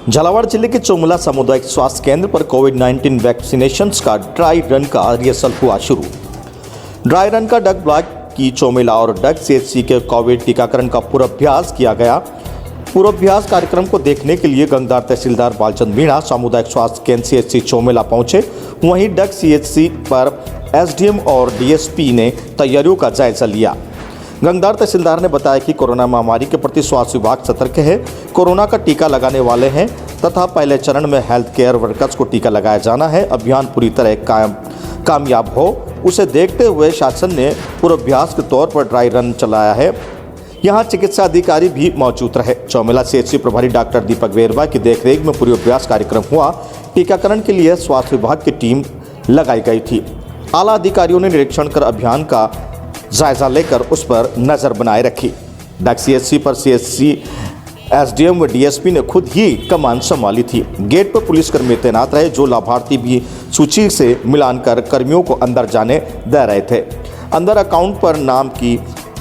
झालावाड़ जिले के चोमुला सामुदायिक स्वास्थ्य केंद्र पर कोविड-19 वैक्सीनेशंस का ड्राई रन का रिहर्सल हुआ शुरू। ड्राई रन का डग ब्लॉक की चोमुला और डग सीएचसी के कोविड टीकाकरण का पूर्वाभ्यास किया गया। पूर्वाभ्यास कार्यक्रम को देखने के लिए गंगदार तहसीलदार बालचंद मीणा सामुदायिक स्वास्थ्य केंद्र सीएचसी चोमुला पहुंचे। वहीं डग सीएचसी पर एसडीएम और डीएसपी ने तैयारियों का जायजा लिया। गंगदार तहसीलदार ने बताया कि कोरोना महामारी के प्रति स्वास्थ्य विभाग सतर्क है। कोरोना का टीका लगाने वाले हैं तथा पहले चरण में हेल्थ केयर वर्कर्स को टीका लगाया जाना है। अभियान पूरी तरह कामयाब हो उसे देखते हुए शासन ने पूर्वाभ्यास के तौर पर ड्राई रन चलाया है। यहाँ चिकित्सा अधिकारी भी मौजूद रहे। चौमेला सीएचसी प्रभारी डॉक्टर दीपक वेरवा की देखरेख में पूर्वाभ्यास कार्यक्रम हुआ। टीकाकरण के लिए स्वास्थ्य विभाग की टीम लगाई गई थी। आला अधिकारियों ने निरीक्षण कर अभियान का जायजा लेकर उस पर नजर बनाए रखी। डग सीएचसी पर सीएचसी एसडीएम व डीएसपी ने खुद ही कमान संभाली थी। गेट पर पुलिसकर्मी तैनात रहे जो लाभार्थी भी सूची से मिलान कर कर्मियों को अंदर जाने दे रहे थे। अंदर अकाउंट पर नाम की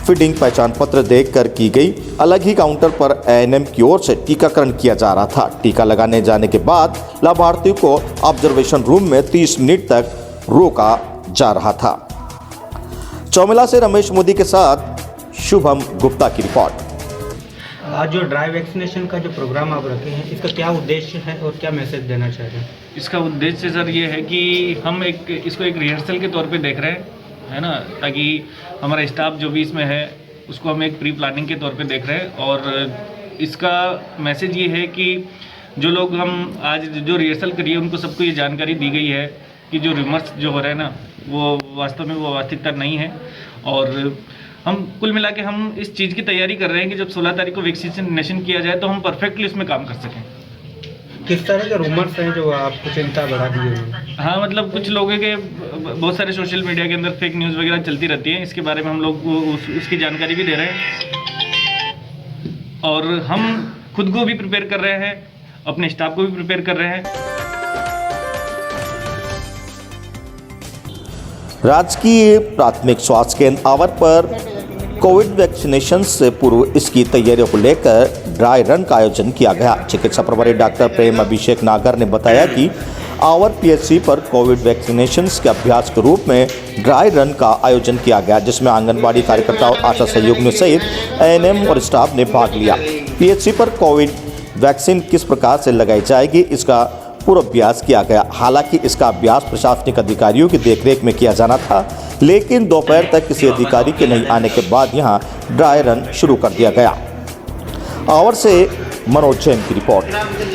फीडिंग पहचान पत्र देखकर की गई। अलग ही काउंटर पर एएनएम की ओर से टीकाकरण किया जा रहा था। टीका लगाने जाने के बाद लाभार्थियों को ऑब्जर्वेशन रूम में 30 मिनट तक रोका जा रहा था। चौमेला से रमेश मोदी के साथ शुभम गुप्ता की रिपोर्ट। आज जो ड्राई वैक्सीनेशन का जो प्रोग्राम आप रखे हैं, इसका क्या उद्देश्य है और क्या मैसेज देना चाह रहे हैं? इसका उद्देश्य सर ये है कि हम इसको एक रिहर्सल के तौर पे देख रहे हैं, है ना, ताकि हमारा स्टाफ जो भी इसमें है उसको हम एक प्री प्लानिंग के तौर पे देख रहे हैं। और इसका मैसेज ये है कि जो लोग हम आज जो रिहर्सल करिए उनको सबको ये जानकारी दी गई है कि जो रिमर्स जो हो रहा है ना वो वास्तव में वो वास्तविकता नहीं है। और हम कुल मिला के हम इस चीज़ की तैयारी कर रहे हैं कि जब 16 तारीख को वैक्सीनेशन किया जाए तो हम परफेक्टली उसमें काम कर सकें। किस तरह के रूमर्स हैं जो आपको चिंता बढ़ा दिए हैं? हाँ, मतलब कुछ लोगों के बहुत सारे सोशल मीडिया के अंदर फेक न्यूज़ वगैरह चलती रहती है। इसके बारे में हम लोग उसकी जानकारी भी दे रहे हैं और हम खुद को भी प्रिपेयर कर रहे हैं, अपने स्टाफ को भी प्रिपेयर कर रहे हैं। राजकीय प्राथमिक स्वास्थ्य केंद्र आवर पर कोविड वैक्सीनेशन से पूर्व इसकी तैयारियों को लेकर ड्राई रन का आयोजन किया गया। चिकित्सा प्रभारी डॉक्टर प्रेम अभिषेक नागर ने बताया कि आवर पीएचसी पर कोविड वैक्सीनेशन के अभ्यास के रूप में ड्राई रन का आयोजन किया गया, जिसमें आंगनबाड़ी कार्यकर्ताओं, आशा सहयोगियों सहित एएनएम और स्टाफ ने भाग लिया। पीएचसी पर कोविड वैक्सीन किस प्रकार से लगाई जाएगी इसका पूर्वाभ्यास किया गया। हालांकि इसका अभ्यास प्रशासनिक अधिकारियों की देखरेख में किया जाना था, लेकिन दोपहर तक किसी अधिकारी के नहीं आने के बाद यहां ड्राई रन शुरू कर दिया गया। आवर से मनोज जैन की रिपोर्ट।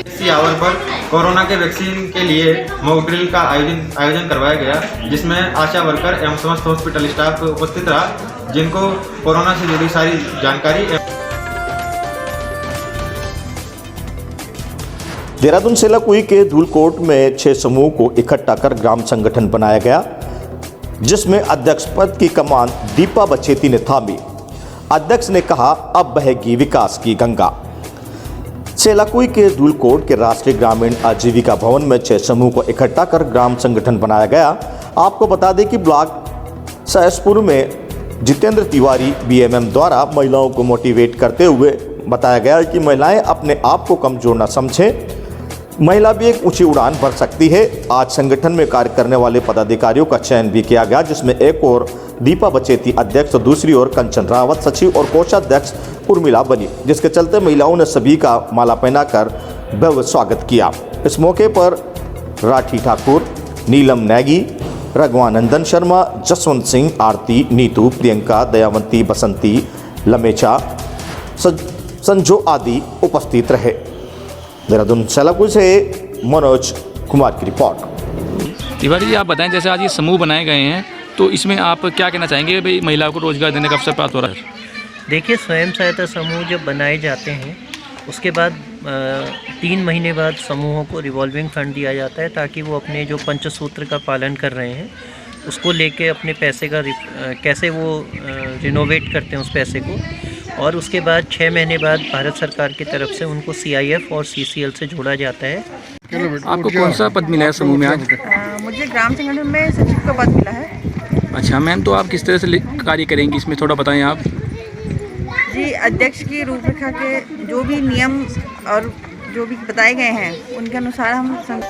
इसी आवर पर कोरोना के वैक्सीन के लिए मॉक ड्रिल का आयोजन करवाया गया, जिसमें आशा वर्कर एवं समस्त हॉस्पिटल स्टाफ उपस्थित रहा, जिनको कोरोना से जुड़ी सारी जानकारी। देहरादून सेलाकुई के धूलकोट में 6 समूह को इकट्ठा कर ग्राम संगठन बनाया गया, जिसमें अध्यक्ष पद की कमान दीपा बचेती ने थामी। अध्यक्ष ने कहा, अब बहेगी विकास की गंगा। सेलाकुई के धूलकोट के राष्ट्रीय ग्रामीण आजीविका भवन में 6 समूह को इकट्ठा कर ग्राम संगठन बनाया गया। आपको बता दें कि ब्लॉक सहसपुर में जितेंद्र तिवारी बीएमएम द्वारा महिलाओं को मोटिवेट करते हुए बताया गया कि महिलाएं अपने आप को कमजोर न समझें, महिला भी एक ऊंची उड़ान भर सकती है। आज संगठन में कार्य करने वाले पदाधिकारियों का चयन भी किया गया, जिसमें एक और दीपा बचेती अध्यक्ष और दूसरी ओर कंचन रावत सचिव और कोषाध्यक्ष उर्मिला बनी, जिसके चलते महिलाओं ने सभी का माला पहनाकर भव्य स्वागत किया। इस मौके पर राठी ठाकुर, नीलम नैगी, रघुवानंदन शर्मा, जसवंत सिंह, आरती, नीतू, प्रियंका, दयावंती, बसंती, लमेचा, संजो आदि उपस्थित रहे। देहरादून सेलाकुई से मनोज कुमार की रिपोर्ट। तिवारी जी, आप बताएं, जैसे आज ये समूह बनाए गए हैं तो इसमें आप क्या कहना चाहेंगे भाई, महिलाओं को रोजगार देने का अवसर प्राप्त हो रहा है? देखिए, स्वयं सहायता समूह जब बनाए जाते हैं उसके बाद 3 महीने बाद समूहों को रिवॉल्विंग फंड दिया जाता है, ताकि वो अपने जो पंचसूत्र का पालन कर रहे हैं उसको लेके अपने पैसे का कैसे वो रिनोवेट करते हैं उस पैसे को। और उसके बाद 6 महीने बाद भारत सरकार की तरफ से उनको CIF और CCL से जोड़ा जाता है। आपको कौन सा पद मिला है समूह में आज? मुझे ग्राम संगठन में सचिव का पद मिला है। अच्छा मैम, तो आप किस तरह से कार्य करेंगी इसमें, थोड़ा बताएं आप। जी, अध्यक्ष की रूपरेखा के जो भी नियम और जो भी बताए गए हैं उनके अनुसार हम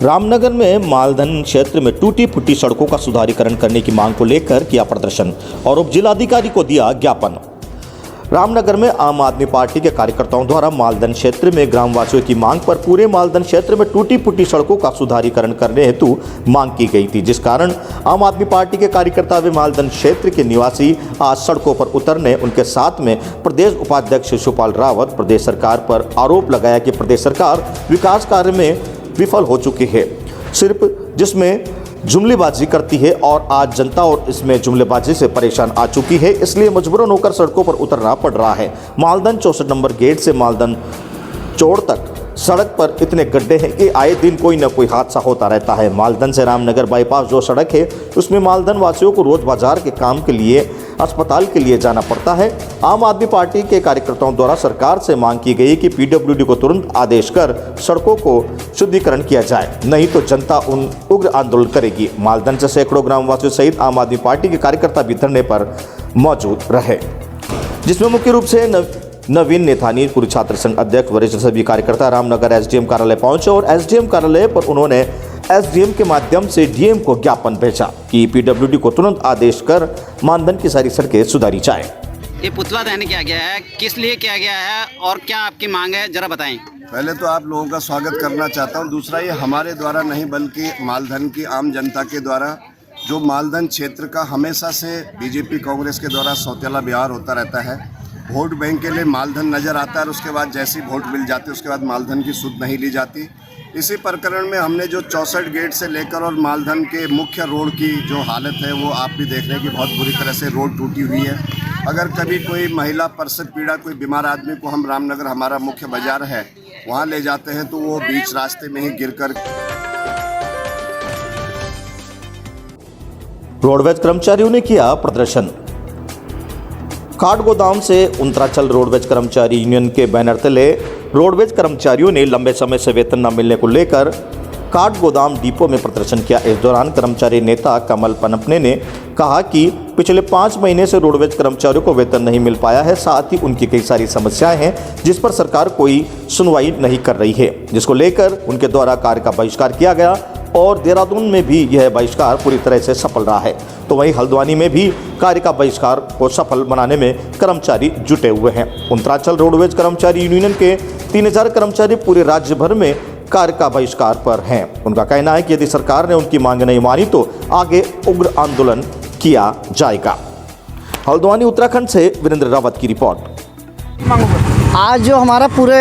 रामनगर में मालधन क्षेत्र में टूटी फूटी सड़कों का सुधारीकरण करने की मांग को लेकर किया प्रदर्शन और उप जिलाधिकारी को दिया ज्ञापन। रामनगर में आम आदमी पार्टी के कार्यकर्ताओं द्वारा मालधन क्षेत्र में ग्रामवासियों की मांग पर पूरे मालधन क्षेत्र में टूटी फूटी सड़कों का सुधारीकरण करने हेतु मांग की गई थी, जिस कारण आम आदमी पार्टी के कार्यकर्ता व मालधन क्षेत्र के निवासी आज सड़कों पर उतरने उनके साथ में प्रदेश उपाध्यक्ष शिशुपाल रावत प्रदेश सरकार पर आरोप लगाया कि प्रदेश सरकार विकास कार्य में विफल हो चुकी है, सिर्फ जिसमें जुमलेबाजी करती है और आज जनता और इसमें जुमलेबाजी से परेशान आ चुकी है, इसलिए मजबूरन होकर सड़कों पर उतरना पड़ रहा है। मालधन 64 नंबर गेट से मालधन चौड़ तक सड़क पर इतने गड्ढे हैं कि आए दिन कोई न कोई हादसा होता रहता है। मालधन से रामनगर बाईपास जो सड़क है उसमें मालधन वासियों को रोज बाजार के काम के लिए अस्पताल के लिए जाना पड़ता है। आम आदमी पार्टी के कार्यकर्ताओं द्वारा सरकार से मांग की गई कि पीडब्ल्यूडी को तुरंत आदेश कर सड़कों को शुद्धिकरण किया जाए, नहीं तो जनता उग्र आंदोलन करेगी। मालधन से सैकड़ों ग्रामवासियों सहित आम आदमी पार्टी के कार्यकर्ता भी धरने पर मौजूद रहे, जिसमें मुख्य रूप से नवीन नेथानी पूर्व छात्र संघ अध्यक्ष वरिष्ठ सभी कार्यकर्ता रामनगर एसडीएम कार्यालय पहुंचे और एसडीएम कार्यालय पर उन्होंने एसडीएम के माध्यम से डीएम को ज्ञापन भेजा कि पीडब्ल्यूडी को तुरंत आदेश कर मानधन की सारी सड़कें सुधारी जाए। ये पुतला दहन किया गया है, किस लिए किया गया है और क्या आपकी मांग है, जरा बताएं। पहले तो आप लोगों का स्वागत करना चाहता हूं। दूसरा, ये हमारे द्वारा नहीं बल्कि मालधन की आम जनता के द्वारा, जो मालधन क्षेत्र का हमेशा से बीजेपी कांग्रेस के द्वारा सौतेला व्यवहार होता रहता है। वोट बैंक के लिए मालधन नज़र आता है और उसके बाद जैसी वोट मिल जाती है उसके बाद मालधन की सुध नहीं ली जाती। इसी प्रकरण में हमने जो 64 गेट से लेकर और मालधन के मुख्य रोड की जो हालत है वो आप भी देख रहे हैं कि बहुत बुरी तरह से रोड टूटी हुई है। अगर कभी कोई महिला प्रसव पीड़ा, कोई बीमार आदमी को हम रामनगर हमारा मुख्य बाजार है वहाँ ले जाते हैं तो वो बीच रास्ते में ही गिरकर। रोडवेज कर्मचारियों ने किया प्रदर्शन। काठगोदाम से उत्तरांचल रोडवेज कर्मचारी यूनियन के बैनर तले रोडवेज कर्मचारियों ने लंबे समय से वेतन न मिलने को लेकर काठगोदाम डिपो में प्रदर्शन किया। इस दौरान कर्मचारी नेता कमल पनपने ने कहा कि पिछले 5 महीने से रोडवेज कर्मचारियों को वेतन नहीं मिल पाया है, साथ ही उनकी कई सारी समस्याएं हैं जिस पर सरकार कोई सुनवाई नहीं कर रही है, जिसको लेकर उनके द्वारा कार्य का बहिष्कार किया गया और देहरादून में भी यह बहिष्कार पूरी तरह से सफल रहा है। तो वहीं हल्द्वानी में भी कार्य का बहिष्कार को सफल बनाने में कर्मचारी जुटे हुए हैं। उत्तरांचल रोडवेज कर्मचारी यूनियन के 3000 कर्मचारी पूरे राज्य भर में कार्य का बहिष्कार पर हैं। उनका कहना है कि यदि सरकार ने उनकी मांग नहीं मानी तो आगे उग्र आंदोलन किया जाएगा। हल्द्वानी उत्तराखंड से वीरेंद्र रावत की रिपोर्ट। आज जो हमारा पूरे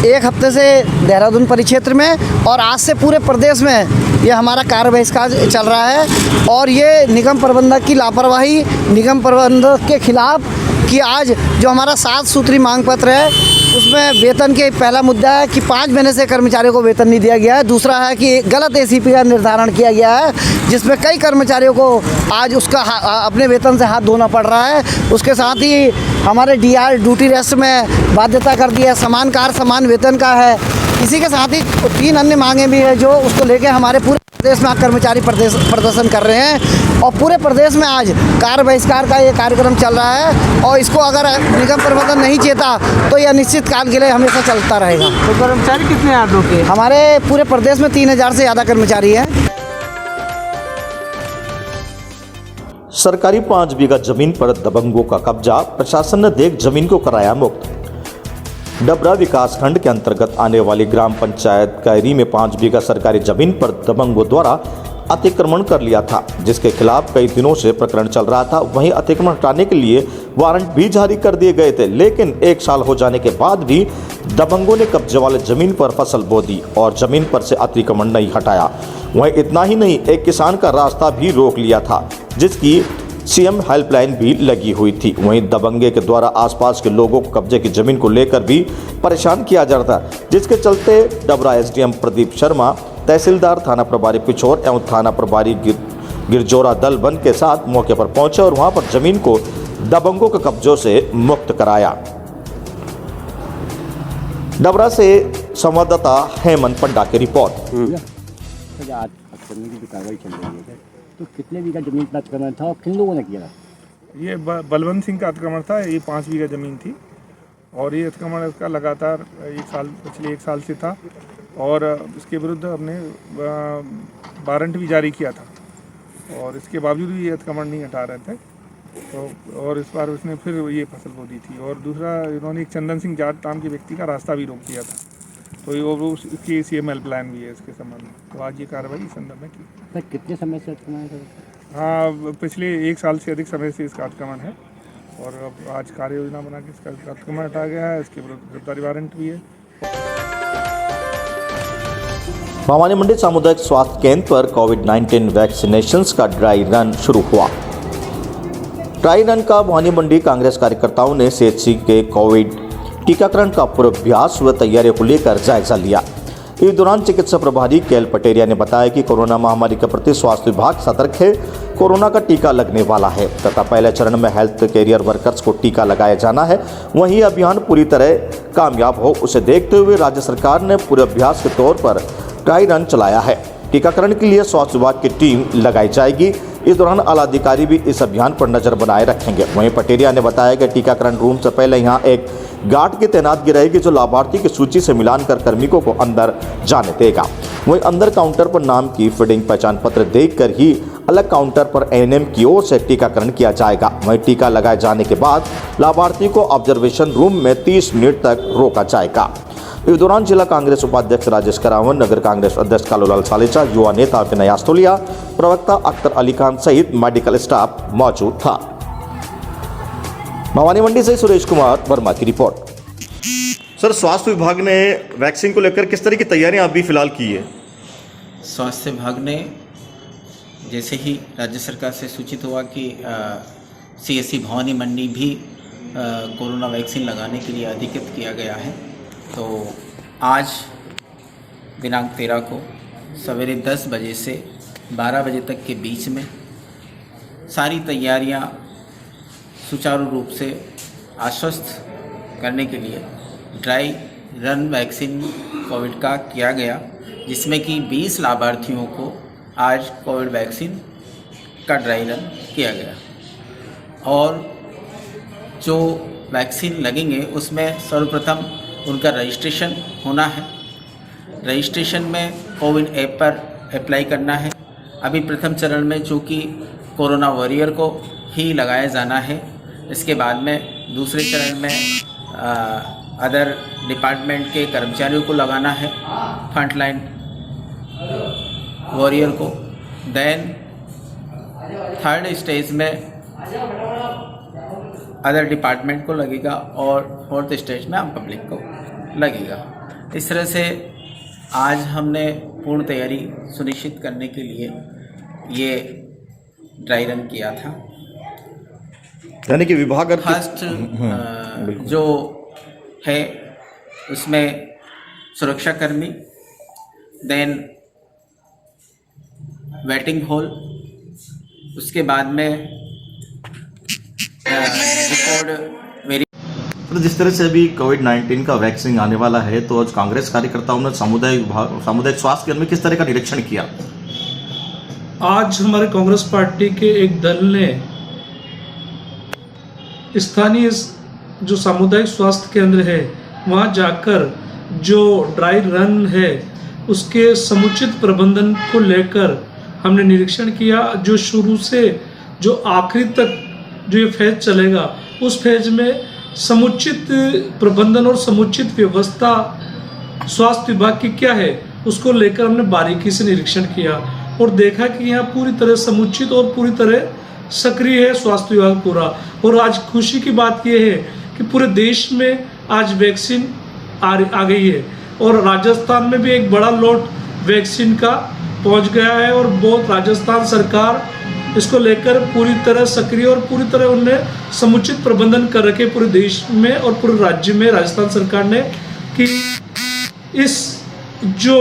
एक हफ्ते से देहरादून परिक्षेत्र में और आज से पूरे प्रदेश में ये हमारा कार्य बहिष्कार चल रहा है और ये निगम प्रबंधक की लापरवाही, निगम प्रबंधक के खिलाफ कि आज जो हमारा 7 सूत्री मांग पत्र है उसमें वेतन के पहला मुद्दा है कि 5 महीने से कर्मचारियों को वेतन नहीं दिया गया है। दूसरा है कि गलत एसीपी का निर्धारण किया गया है जिसमें कई कर्मचारियों को आज उसका अपने वेतन से हाथ धोना पड़ रहा है। उसके साथ ही हमारे डीआर ड्यूटी रेस्ट में बाध्यता कर दी है, समान कार्य समान वेतन का है। इसी के साथ ही 3 अन्य मांगें भी हैं जो उसको लेके हमारे पूरे प्रदेश में कर्मचारी प्रदर्शन कर रहे हैं और पूरे प्रदेश में आज कार्य बहिष्कार का ये कार्यक्रम चल रहा है और इसको अगर निगम प्रबंधन नहीं चेता तो यह निश्चित काल के लिए हमेशा चलता रहेगा। तो कर्मचारी कितने आदमी के? हमारे पूरे प्रदेश में 3000 से ज़्यादा कर्मचारी हैं। सरकारी 5 बीघा जमीन पर दबंगों का कब्जा, प्रशासन ने देख जमीन को कराया मुक्त। डबरा विकासखंड के अंतर्गत आने वाली ग्राम पंचायत कैरी में 5 बीघा सरकारी जमीन पर दबंगों द्वारा अतिक्रमण कर लिया था, जिसके खिलाफ कई दिनों से प्रकरण चल रहा था। वहीं अतिक्रमण हटाने के लिए वारंट भी जारी कर दिए गए थे, लेकिन 1 साल हो जाने के बाद भी दबंगों ने कब्जे वाले जमीन पर फसल बो दी और जमीन पर से अतिक्रमण नहीं हटाया। वहीं इतना ही नहीं, एक किसान का रास्ता भी रोक लिया था जिसकी सीएम हेल्पलाइन भी लगी हुई थी। वहीं दबंगे के द्वारा आसपास के लोगों को कब्जे की जमीन को लेकर भी परेशान किया जा रहा था, जिसके चलते डबरा एसडीएम प्रदीप शर्मा, तहसीलदार थाना प्रभारी पिछोर एवं थाना प्रभारी गिरजोरा दल बन के साथ मौके पर पहुंचे और वहां पर जमीन को दबंगों के कब्जों से मुक्त कराया। डबरा से संवाददाता हेमंत पंडा की रिपोर्ट। तो कितने बीघा जमीन पर अतिक्रमण था और किन लोगों ने किया? ये बलवंत सिंह का अतिक्रमण था। ये 5 बीघा ज़मीन थी और ये अतिक्रमण इसका लगातार पिछले एक साल से था और इसके विरुद्ध हमने वारंट भी जारी किया था और इसके बावजूद भी ये अतिक्रमण नहीं हटा रहे थे। तो और इस बार उसने फिर ये फसल बो दी थी। और दूसरा, इन्होंने एक चंदन सिंह जाट नाम के व्यक्ति का रास्ता भी रोक दिया था। तो ये वो इसकी CML प्लान भी है इसके संबंध में। तो आज ये कार्रवाई इस संदर्भ में की। सर कितने समय से अतिक्रमण है? हाँ, पिछले एक साल से अधिक समय से इसका अतिक्रमण है और अब आज कार्य योजना बना के इसका अतिक्रमण हटा गया है। इसके विरुद्ध गिरफ्तारी वारंट भी है। भवानी मंडी सामुदायिक स्वास्थ्य केंद्र पर कोविड-19 वैक्सीनेशंस का ड्राई रन शुरू हुआ। ड्राई रन का भवानी मंडी कांग्रेस कार्यकर्ताओं ने CHC के कोविड टीकाकरण का पूर्वाभ्यास व तैयारियों को लेकर जायजा लिया। इस दौरान चिकित्सा प्रभारी KL पटेरिया ने बताया कि कोरोना महामारी के प्रति स्वास्थ्य विभाग सतर्क है। कोरोना का टीका लगने वाला है तथा पहले चरण में हेल्थ कैरियर वर्कर्स को टीका लगाया जाना है। वहीं अभियान पूरी तरह कामयाब हो उसे देखते हुए राज्य सरकार ने पूर्वाभ्यास के तौर पर ड्राई रन चलाया है। टीकाकरण के लिए स्वास्थ्य विभाग की टीम लगाई जाएगी। इस दौरान आला अधिकारी भी इस अभियान पर नजर बनाए रखेंगे। वहीं पटेरिया ने बताया कि टीकाकरण रूम से पहले यहां एक गार्ड की तैनातगी रहेगी जो लाभार्थी की सूची से मिलान कर कार्मिकों को अंदर जाने देगा। वहीं अंदर काउंटर पर नाम की फीडिंग पहचान पत्र देखकर ही अलग काउंटर पर ANM की ओर से टीकाकरण किया जाएगा। वहीं टीका लगाए जाने के बाद लाभार्थी को ऑब्जर्वेशन रूम में 30 मिनट तक रोका जाएगा। इस दौरान जिला कांग्रेस उपाध्यक्ष राजेश करावन, नगर कांग्रेस अध्यक्ष कालूलाल सालेचा, युवा नेता विनय आस्तोलिया, प्रवक्ता अख्तर अली खान सहित मेडिकल स्टाफ मौजूद था। भवानी मंडी से सुरेश कुमार वर्मा की रिपोर्ट। सर, स्वास्थ्य विभाग ने वैक्सीन को लेकर किस तरह की तैयारियां अभी फिलहाल की है? स्वास्थ्य विभाग ने जैसे ही राज्य सरकार से सूचित हुआ कि CSC भवानी मंडी भी कोरोना वैक्सीन लगाने के लिए अधिकृत किया गया है, तो आज दिनांक 13 को सवेरे 10 बजे से 12 बजे तक के बीच में सारी तैयारियां सुचारू रूप से आश्वस्त करने के लिए ड्राई रन वैक्सीन कोविड का किया गया, जिसमें कि 20 लाभार्थियों को आज कोविड वैक्सीन का ड्राई रन किया गया। और जो वैक्सीन लगेंगे उसमें सर्वप्रथम उनका रजिस्ट्रेशन होना है। रजिस्ट्रेशन में कोविन ऐप पर अप्लाई करना है। अभी प्रथम चरण में चूँकि कोरोना वॉरियर को ही लगाया जाना है, इसके बाद में दूसरे चरण में अदर डिपार्टमेंट के कर्मचारियों को लगाना है, फ्रंटलाइन वॉरियर को। देन थर्ड स्टेज में अदर डिपार्टमेंट को लगेगा और फोर्थ स्टेज में आम पब्लिक को लगेगा। इस तरह से आज हमने पूर्ण तैयारी सुनिश्चित करने के लिए ये ड्राई रन किया था। यानी कि विभाग फर्स्ट जो है उसमें सुरक्षाकर्मी, देन वेटिंग हॉल, उसके बाद में तो जिस तरह से अभी कोविड-19 का वैक्सीन आने वाला है, तो आज कांग्रेस कार्यकर्ताओं ने सामुदायिक स्वास्थ्य केंद्र में किस तरह का निरीक्षण किया? आज हमारे कांग्रेस पार्टी के एक दल ने स्थानीय जो सामुदायिक स्वास्थ्य केंद्र है वहां जाकर जो ड्राई रन है उसके समुचित प्रबंधन को लेकर हमने निरीक्षण किया। जो शुरू से जो आखिरी तक जो ये फेज चलेगा उस फेज में समुचित प्रबंधन और समुचित व्यवस्था स्वास्थ्य विभाग की क्या है उसको लेकर हमने बारीकी से निरीक्षण किया और देखा कि यहाँ पूरी तरह समुचित और पूरी तरह सक्रिय है स्वास्थ्य विभाग पूरा। और आज खुशी की बात यह है कि पूरे देश में आज वैक्सीन आ गई है और राजस्थान में भी एक बड़ा लॉट वैक्सीन का पहुंच गया है और बहुत राजस्थान सरकार इसको लेकर पूरी तरह सक्रिय और पूरी तरह उनने समुचित प्रबंधन कर रखे पूरे देश में और पूरे राज्य में राजस्थान सरकार ने कि इस जो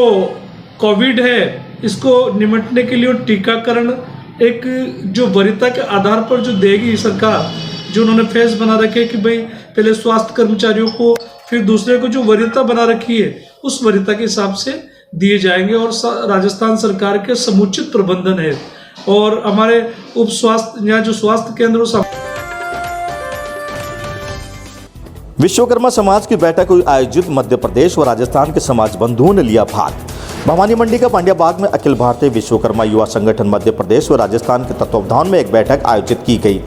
कोविड है इसको निपटने के लिए टीकाकरण एक जो वरीयता के आधार पर जो देगी सरकार, जो उन्होंने फेज बना रखे कि भाई पहले स्वास्थ्य कर्मचारियों को फिर दूसरे को जो वरीयता बना रखी है उस वरीयता के हिसाब से दिए जाएंगे और राजस्थान सरकार के समुचित प्रबंधन है। और हमारे उप स्वास्थ्य यहाँ जो स्वास्थ्य केंद्र विश्वकर्मा समाज की बैठक हुई आयोजित। मध्य प्रदेश व राजस्थान के समाज बंधुओं ने लिया भाग। भवानी मंडी का पांड्या बाग में अखिल भारतीय विश्वकर्मा युवा संगठन मध्य प्रदेश व राजस्थान के तत्वावधान में एक बैठक आयोजित की गई,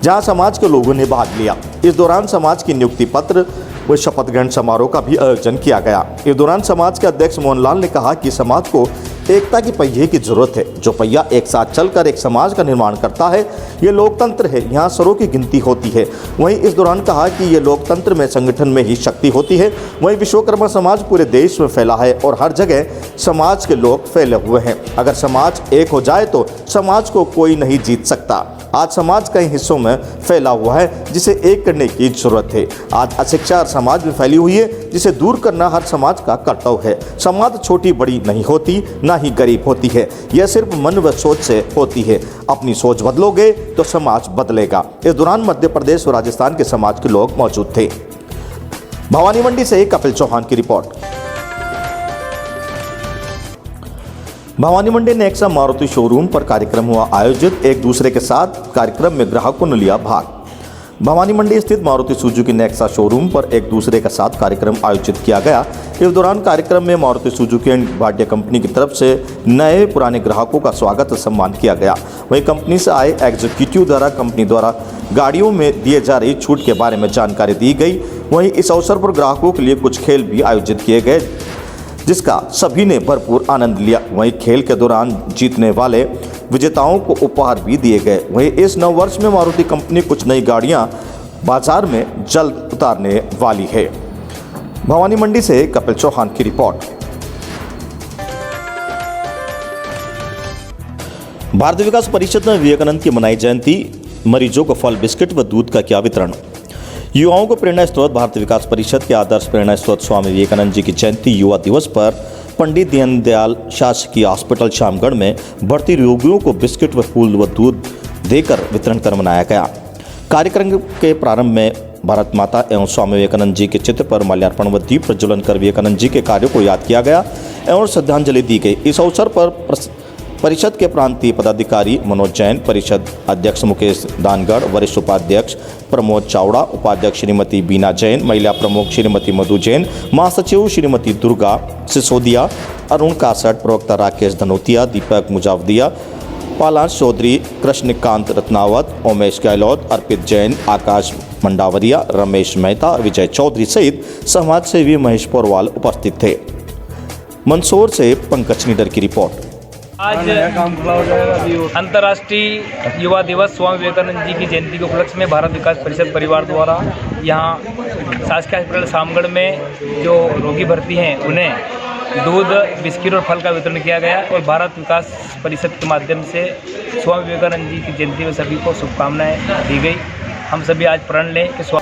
जहां समाज के लोगों ने भाग लिया। इस दौरान समाज की नियुक्ति पत्र व शपथ ग्रहण समारोह का भी आयोजन किया गया। इस दौरान समाज के अध्यक्ष मोहनलाल ने कहा कि समाज को एकता की पहिए की जरूरत है। जो पहिया एक साथ चलकर एक समाज का निर्माण करता है, ये लोकतंत्र है। यहाँ स्वरों की गिनती होती है। वहीं इस दौरान कहा कि ये लोकतंत्र में संगठन में ही शक्ति होती है। वहीं विश्वकर्मा समाज पूरे देश में फैला है और हर जगह समाज के लोग फैले हुए हैं। अगर समाज एक हो जाए तो समाज को कोई नहीं जीत सकता। आज समाज कई हिस्सों में फैला हुआ है, जिसे एक करने की जरूरत है। आज अशिक्षा समाज में फैली हुई है, जिसे दूर करना हर समाज का कर्तव्य है। समाज छोटी बड़ी नहीं होती, ना ही गरीब होती है। यह सिर्फ मन व सोच से होती है। अपनी सोच बदलोगे तो समाज बदलेगा। इस दौरान मध्य प्रदेश और राजस्थान के समाज के लोग मौजूद थे। भवानी मंडी से कपिल चौहान की रिपोर्ट। भवानी मंडी नेक्सा मारुति शोरूम पर कार्यक्रम हुआ आयोजित। एक दूसरे के साथ कार्यक्रम में ग्राहकों ने लिया भाग। भवानी मंडी स्थित मारुति सुजुकी नेक्सा शोरूम पर एक दूसरे के साथ कार्यक्रम आयोजित किया गया। इस दौरान कार्यक्रम में Maruti Suzuki and Bhatia company की तरफ से नए पुराने ग्राहकों का स्वागत और सम्मान किया गया। वहीं कंपनी से आए एग्जीक्यूटिव द्वारा कंपनी द्वारा गाड़ियों में दिए जा रही छूट के बारे में जानकारी दी गई। वहीं इस अवसर पर ग्राहकों के लिए कुछ खेल भी आयोजित किए गए, जिसका सभी ने भरपूर आनंद लिया। वहीं खेल के दौरान जीतने वाले विजेताओं को उपहार भी दिए गए। वहीं इस नव वर्ष में मारुति कंपनी कुछ नई गाड़ियां बाजार में जल्द उतारने वाली है। भवानी मंडी से कपिल चौहान की रिपोर्ट। भारतीय विकास परिषद में विवेकानंद की मनाई जयंती। मरीजों को फल, बिस्किट व दूध का किया वितरण। युवाओं को प्रेरणा स्रोत भारतीय विकास परिषद के आदर्श प्रेरणा स्रोत स्वामी विवेकानंद जी की जयंती युवा दिवस पर पंडित दीनदयाल शासकीय हॉस्पिटल शामगढ़ में भर्ती रोगियों को बिस्किट व फूल व दूध देकर वितरण कर मनाया गया। कार्यक्रम के प्रारंभ में भारत माता एवं स्वामी विवेकानंद जी के चित्र पर माल्यार्पण व दीप प्रज्वलन कर विवेकानंद जी के कार्यों को याद किया गया एवं श्रद्धांजलि दी गई। इस अवसर पर परिषद के प्रांतीय पदाधिकारी मनोज जैन, परिषद अध्यक्ष मुकेश दानगढ़, वरिष्ठ उपाध्यक्ष प्रमोद चावड़ा, उपाध्यक्ष श्रीमती बीना जैन, महिला प्रमुख श्रीमती मधु जैन, महासचिव श्रीमती दुर्गा सिसोदिया, अरुण कासट, प्रवक्ता राकेश धनोतिया, दीपक मुजावदिया, पालांश चौधरी, कृष्णकांत रत्नावत, उमेश गहलोत, अर्पित जैन, आकाश मंडावरिया, रमेश मेहता, विजय चौधरी सहित समाज सेवी महेश पोरवाल उपस्थित थे। मंदसौर से पंकज निडर की रिपोर्ट। आज अंतर्राष्ट्रीय युवा दिवस स्वामी विवेकानंद जी की जयंती के उपलक्ष्य में भारत विकास परिषद परिवार द्वारा यहाँ शासकीय हॉस्पिटल शामगढ़ में जो रोगी भर्ती हैं उन्हें दूध, बिस्किट और फल का वितरण किया गया और भारत विकास परिषद के माध्यम से स्वामी विवेकानंद जी की जयंती में सभी को शुभकामनाएं दी गई। हम सभी आज प्रण लें कि स्वामी